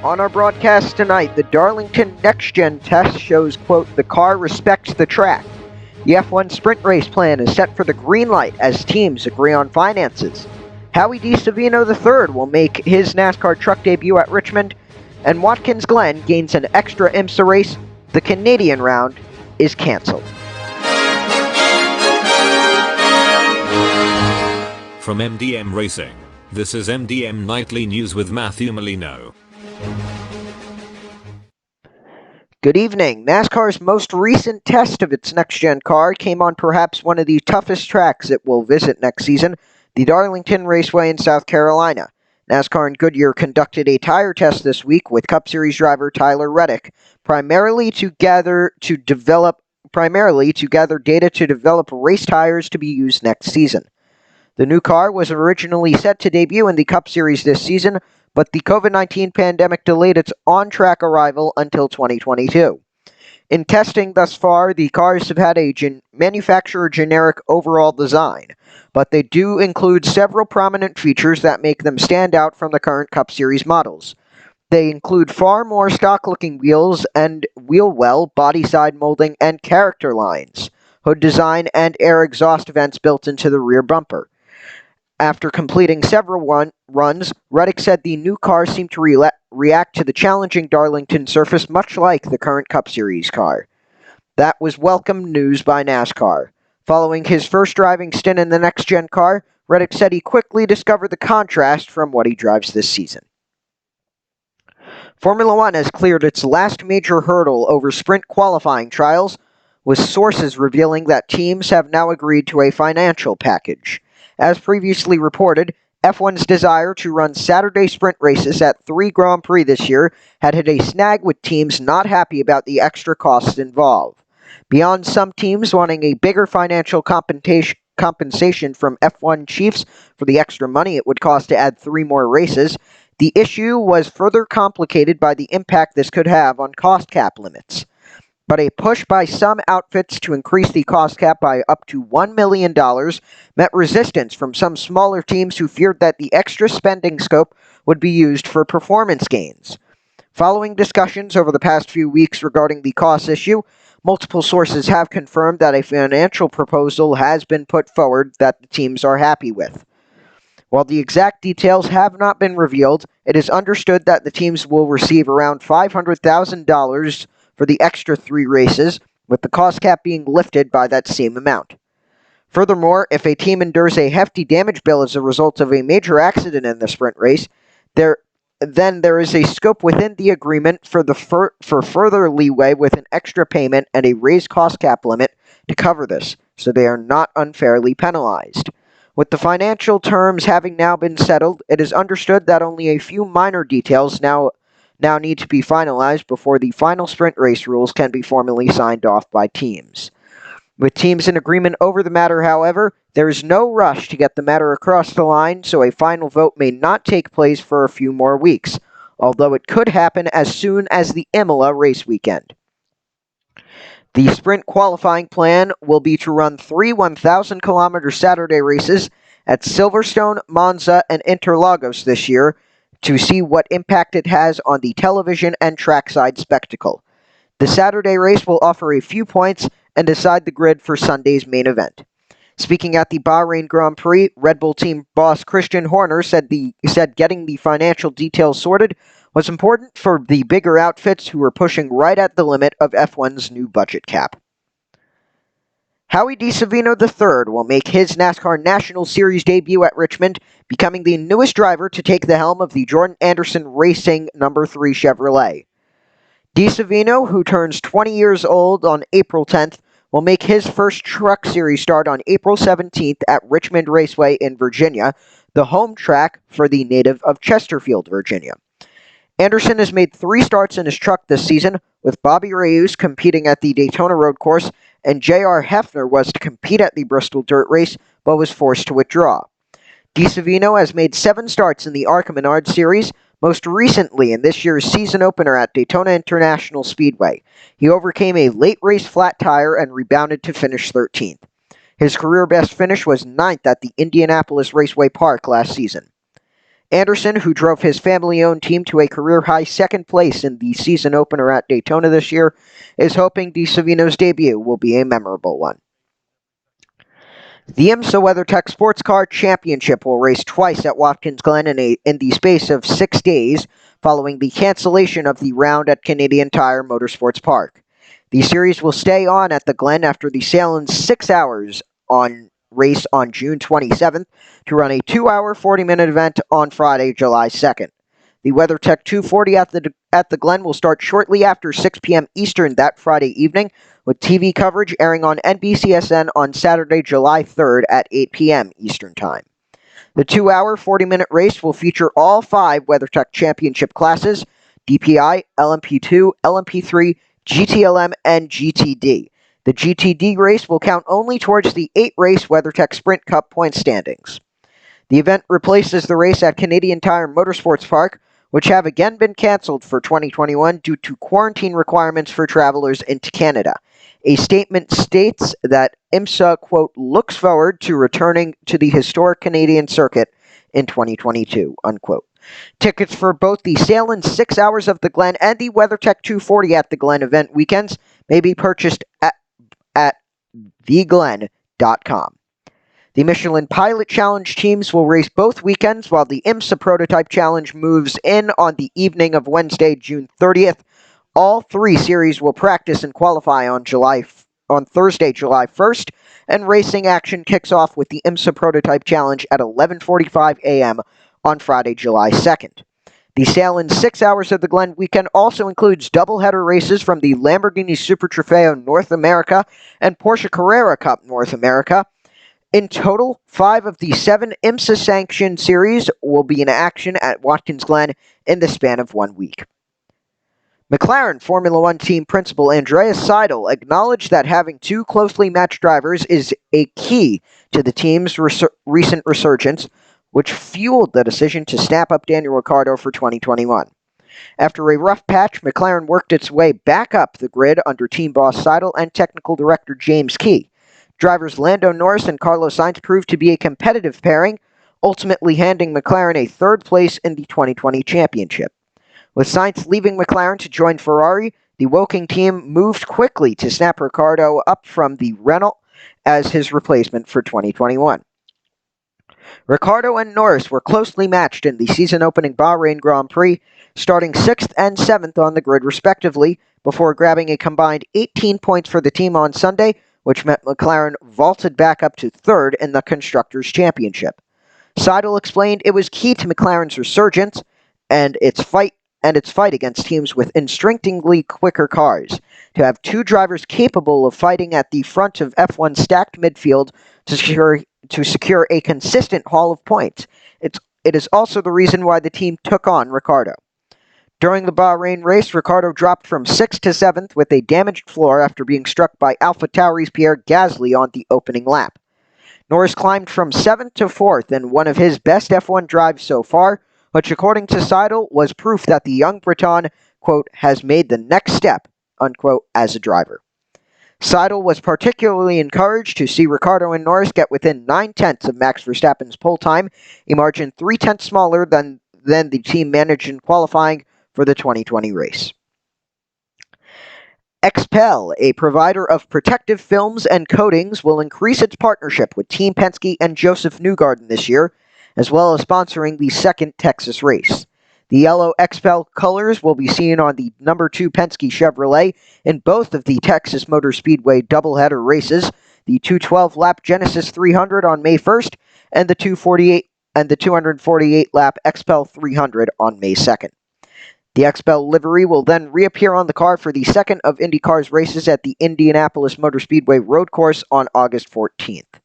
On our broadcast tonight, the Darlington Next Gen test shows, quote, the car respects the track. The F1 sprint race plan is set for the green light as teams agree on finances. Howie DiSavino III will make his NASCAR truck debut at Richmond, and Watkins Glen gains an extra IMSA race. The Canadian round is canceled. From MDM Racing, this is MDM Nightly News with Matthew Molino. Good evening. NASCAR's most recent test of its next-gen car came on perhaps one of the toughest tracks it will visit next season, the Darlington Raceway in South Carolina. NASCAR and Goodyear conducted a tire test this week with Cup Series driver Tyler Reddick, primarily to gather data to develop race tires to be used next season. The new car was originally set to debut in the Cup Series this season, but the COVID-19 pandemic delayed its on-track arrival until 2022. In testing thus far, the cars have had a manufacturer-generic overall design, but they do include several prominent features that make them stand out from the current Cup Series models. They include far more stock-looking wheels and wheel well, body side molding, and character lines, hood design, and air exhaust vents built into the rear bumper. After completing several runs, Reddick said the new car seemed to react to the challenging Darlington surface much like the current Cup Series car. That was welcome news by NASCAR. Following his first driving stint in the next-gen car, Reddick said he quickly discovered the contrast from what he drives this season. Formula One has cleared its last major hurdle over sprint qualifying trials, with sources revealing that teams have now agreed to a financial package. As previously reported, F1's desire to run Saturday sprint races at 3 Grand Prix this year had hit a snag with teams not happy about the extra costs involved. Beyond some teams wanting a bigger financial compensation from F1 chiefs for the extra money it would cost to add 3 more races, the issue was further complicated by the impact this could have on cost cap limits. But a push by some outfits to increase the cost cap by up to $1 million met resistance from some smaller teams who feared that the extra spending scope would be used for performance gains. Following discussions over the past few weeks regarding the cost issue, multiple sources have confirmed that a financial proposal has been put forward that the teams are happy with. While the exact details have not been revealed, it is understood that the teams will receive around $500,000 for the extra 3 races, with the cost cap being lifted by that same amount. Furthermore, if a team endures a hefty damage bill as a result of a major accident in the sprint race, then there is a scope within the agreement for further leeway with an extra payment and a raised cost cap limit to cover this, so they are not unfairly penalized. With the financial terms having now been settled, it is understood that only a few minor details now need to be finalized before the final sprint race rules can be formally signed off by teams. With teams in agreement over the matter, however, there is no rush to get the matter across the line, so a final vote may not take place for a few more weeks, although it could happen as soon as the Imola race weekend. The sprint qualifying plan will be to run 3 1,000-kilometer Saturday races at Silverstone, Monza, and Interlagos this year, to see what impact it has on the television and trackside spectacle. The Saturday race will offer a few points and decide the grid for Sunday's main event. Speaking at the Bahrain Grand Prix, Red Bull team boss Christian Horner said getting the financial details sorted was important for the bigger outfits who were pushing right at the limit of F1's new budget cap. Howie DiSavino III will make his NASCAR National Series debut at Richmond, becoming the newest driver to take the helm of the Jordan Anderson Racing No. 3 Chevrolet. DiSavino, who turns 20 years old on April 10th, will make his first Truck Series start on April 17th at Richmond Raceway in Virginia, the home track for the native of Chesterfield, Virginia. Anderson has made 3 starts in his truck this season, with Bobby Reyes competing at the Daytona Road Course, and J.R. Hefner was to compete at the Bristol Dirt Race, but was forced to withdraw. DiSavino has made 7 starts in the ARCA Menard Series, most recently in this year's season opener at Daytona International Speedway. He overcame a late race flat tire and rebounded to finish 13th. His career best finish was 9th at the Indianapolis Raceway Park last season. Anderson, who drove his family-owned team to a career-high second place in the season opener at Daytona this year, is hoping Di Savino's debut will be a memorable one. The IMSA WeatherTech Sports Car Championship will race twice at Watkins Glen in the space of 6 days, following the cancellation of the round at Canadian Tire Motorsports Park. The series will stay on at the Glen after the Salen's 6 hours race on June 27th to run a 2-hour, 40-minute event on Friday, July 2nd. The WeatherTech 240 at the Glen will start shortly after 6 p.m. Eastern that Friday evening, with TV coverage airing on NBCSN on Saturday, July 3rd at 8 p.m. Eastern Time. The 2-hour, 40-minute race will feature all 5 WeatherTech Championship classes: DPI, LMP2, LMP3, GTLM, and GTD. The GTD race will count only towards the 8-race WeatherTech Sprint Cup point standings. The event replaces the race at Canadian Tire Motorsports Park, which have again been cancelled for 2021 due to quarantine requirements for travelers into Canada. A statement states that IMSA, quote, looks forward to returning to the historic Canadian circuit in 2022, unquote. Tickets for both the Salem 6 Hours of the Glen and the WeatherTech 240 at the Glen event weekends may be purchased at theglen.com. The Michelin Pilot Challenge teams will race both weekends, while the IMSA Prototype Challenge moves in on the evening of Wednesday, June 30th. All 3 series will practice and qualify on Thursday, July 1st, and racing action kicks off with the IMSA Prototype Challenge at 11:45 a.m. on Friday, July 2nd. The Salem 6 Hours of the Glen weekend also includes doubleheader races from the Lamborghini Super Trofeo North America and Porsche Carrera Cup North America. In total, 5 of the 7 IMSA-sanctioned series will be in action at Watkins Glen in the span of 1 week. McLaren Formula One team principal Andreas Seidel acknowledged that having 2 closely matched drivers is a key to the team's recent resurgence, which fueled the decision to snap up Daniel Ricciardo for 2021. After a rough patch, McLaren worked its way back up the grid under team boss Seidel and technical director James Key. Drivers Lando Norris and Carlos Sainz proved to be a competitive pairing, ultimately handing McLaren a 3rd place in the 2020 championship. With Sainz leaving McLaren to join Ferrari, the Woking team moved quickly to snap Ricciardo up from the Renault as his replacement for 2021. Ricciardo and Norris were closely matched in the season-opening Bahrain Grand Prix, starting 6th and 7th on the grid respectively, before grabbing a combined 18 points for the team on Sunday, which meant McLaren vaulted back up to 3rd in the Constructors' Championship. Seidel explained it was key to McLaren's resurgence and its fight against teams with instinctively quicker cars, to have 2 drivers capable of fighting at the front of F1's stacked midfield to secure a consistent haul of points. It is also the reason why the team took on Ricciardo. During the Bahrain race, Ricciardo dropped from 6th to 7th with a damaged floor after being struck by AlphaTauri's Pierre Gasly on the opening lap. Norris climbed from 7th to 4th in one of his best F1 drives so far, which according to Seidel was proof that the young Breton, quote, has made the next step, unquote, as a driver. Seidel was particularly encouraged to see Ricciardo and Norris get within 9/10 of Max Verstappen's pole time, a margin 3/10 smaller than the team managed in qualifying for the 2020 race. XPEL, a provider of protective films and coatings, will increase its partnership with Team Penske and Joseph Newgarden this year, as well as sponsoring the 2nd Texas race. The yellow XPEL colors will be seen on the number 2 Penske Chevrolet in both of the Texas Motor Speedway doubleheader races, the 212-lap Genesis 300 on May 1st and the 248-lap XPEL 300 on May 2nd. The XPEL livery will then reappear on the car for the 2nd of IndyCar's races at the Indianapolis Motor Speedway Road Course on August 14th.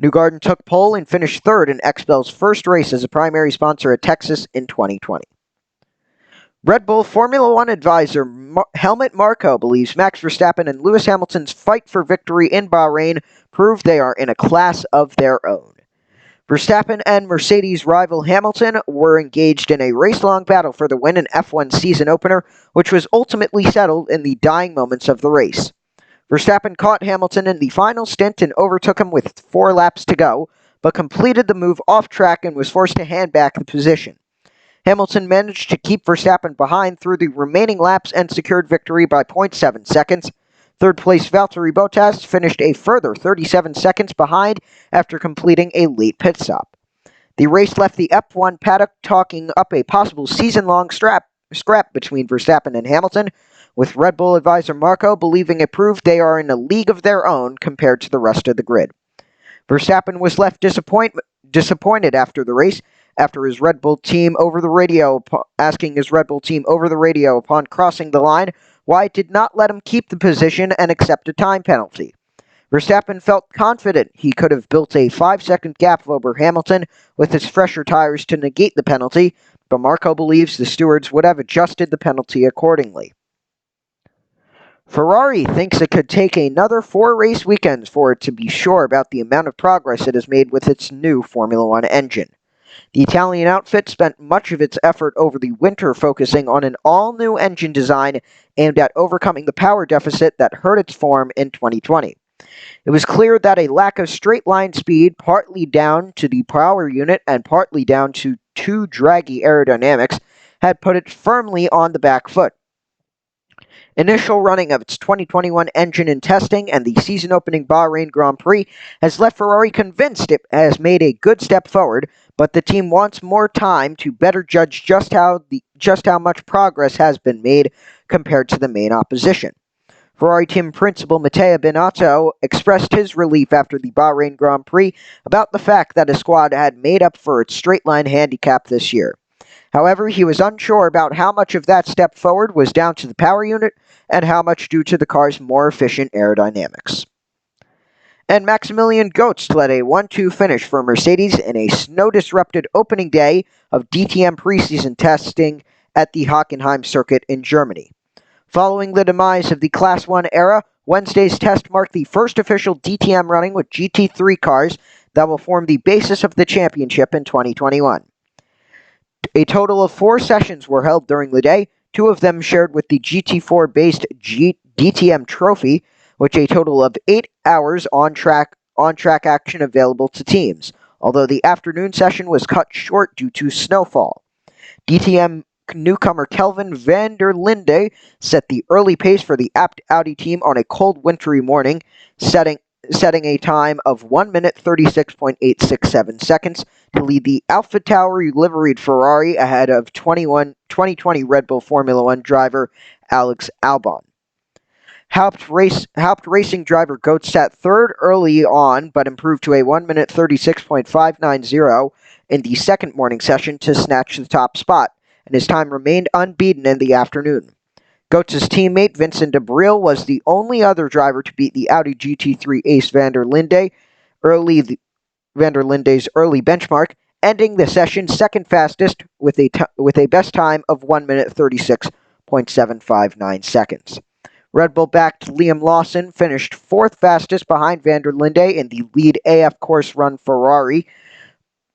Newgarden took pole and finished 3rd in XPEL's first race as a primary sponsor at Texas in 2020. Red Bull Formula One advisor Helmut Marko believes Max Verstappen and Lewis Hamilton's fight for victory in Bahrain proved they are in a class of their own. Verstappen and Mercedes rival Hamilton were engaged in a race-long battle for the win in F1's season opener, which was ultimately settled in the dying moments of the race. Verstappen caught Hamilton in the final stint and overtook him with 4 laps to go, but completed the move off track and was forced to hand back the position. Hamilton managed to keep Verstappen behind through the remaining laps and secured victory by 0.7 seconds. Third place Valtteri Bottas finished a further 37 seconds behind after completing a late pit stop. The race left the F1 paddock talking up a possible season-long scrap between Verstappen and Hamilton, with Red Bull advisor Marco believing it proved they are in a league of their own compared to the rest of the grid. Verstappen was left disappointed after the race, after his Red Bull team over the radio, asking his Red Bull team over the radio upon crossing the line why it did not let him keep the position and accept a time penalty. Verstappen felt confident he could have built a 5-second gap over Hamilton with his fresher tires to negate the penalty, but Marco believes the stewards would have adjusted the penalty accordingly. Ferrari thinks it could take another 4 race weekends for it to be sure about the amount of progress it has made with its new Formula One engine. The Italian outfit spent much of its effort over the winter focusing on an all-new engine design aimed at overcoming the power deficit that hurt its form in 2020. It was clear that a lack of straight-line speed, partly down to the power unit and partly down to too draggy aerodynamics, had put it firmly on the back foot. Initial running of its 2021 engine in testing and the season-opening Bahrain Grand Prix has left Ferrari convinced it has made a good step forward, but the team wants more time to better judge just how much progress has been made compared to the main opposition. Ferrari team principal Matteo Binotto expressed his relief after the Bahrain Grand Prix about the fact that his squad had made up for its straight-line handicap this year. However, he was unsure about how much of that step forward was down to the power unit and how much due to the car's more efficient aerodynamics. And Maximilian Gotz led a 1-2 finish for Mercedes in a snow-disrupted opening day of DTM preseason testing at the Hockenheim circuit in Germany. Following the demise of the Class 1 era, Wednesday's test marked the first official DTM running with GT3 cars that will form the basis of the championship in 2021. A total of 4 sessions were held during the day, 2 of them shared with the GT4-based DTM Trophy, with a total of 8 hours on-track action available to teams, although the afternoon session was cut short due to snowfall. DTM newcomer Kelvin van der Linde set the early pace for the Abt-Audi team on a cold wintry morning, setting a time of 1 minute 36.867 seconds to lead the AlphaTauri liveried Ferrari ahead of 2020 Red Bull Formula One driver Alex Albon. Haupt Racing driver Gotz sat third early on, but improved to a 1 minute 36.590 in the second morning session to snatch the top spot, and his time remained unbeaten in the afternoon. Gotz's teammate Vincent Abril was the only other driver to beat the Audi GT3 ace van der Linde's early benchmark, ending the session second fastest with a best time of 1 minute 36.759 seconds. Red Bull-backed Liam Lawson finished 4th fastest behind van der Linde in the lead AF-Corse-Ferrari,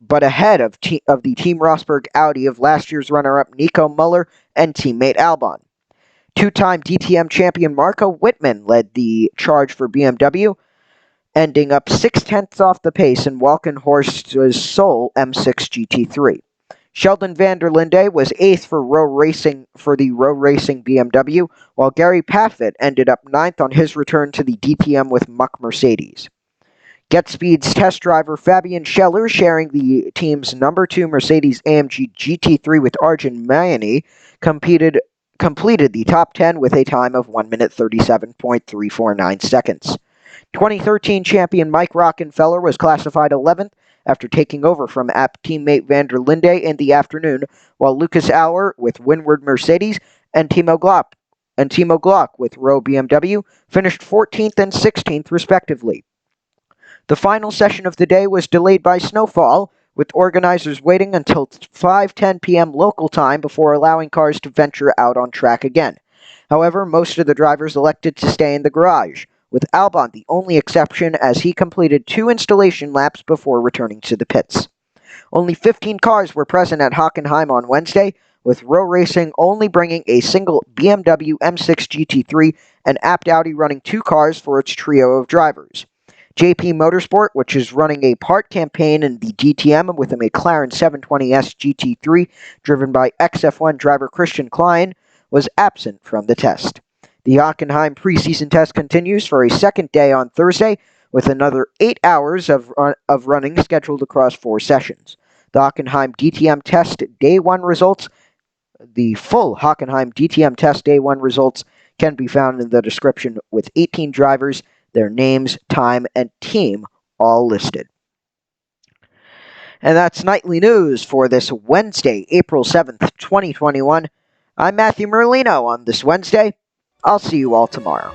but ahead of the Team Rosberg-Audi of last year's runner-up Nico, Muller, and teammate Albon. 2-time DTM champion Marco Wittmann led the charge for BMW, ending up 0.6 off the pace in Walkenhorst's sole M6 GT3. Sheldon van der Linde was 8th for the Rowe Racing BMW, while Gary Paffett ended up 9th on his return to the DTM with Mucke-Mercedes. GetSpeed's test driver Fabian Schiller, sharing the team's number 2 Mercedes-AMG GT3 with Arjun Mayani, completed the top 10 with a time of 1 minute 37.349 seconds. 2013 champion Mike Rockenfeller was classified 11th after taking over from teammate van der Linde in the afternoon, while Lucas Auer with Winward-Mercedes and Timo Glock with Rowe-BMW finished 14th and 16th respectively. The final session of the day was delayed by snowfall, with organizers waiting until 5:10 p.m. local time before allowing cars to venture out on track again. However, most of the drivers elected to stay in the garage, with Albon the only exception as he completed 2 installation laps before returning to the pits. Only 15 cars were present at Hockenheim on Wednesday, with Rowe Racing only bringing a single BMW M6 GT3 and Abt-Audi running 2 cars for its trio of drivers. JP Motorsport, which is running a part campaign in the DTM with a McLaren 720S GT3 driven by ex-F1 driver Christian Klein, was absent from the test. The Hockenheim preseason test continues for a second day on Thursday, with another 8 hours of running scheduled across 4 sessions. The Hockenheim DTM test day 1 results, the full Hockenheim DTM test day 1 results can be found in the description with 18 drivers, their names, time, and team all listed. And that's Nightly News for this Wednesday, April 7th, 2021. I'm Matthew Merlino on this Wednesday. I'll see you all tomorrow.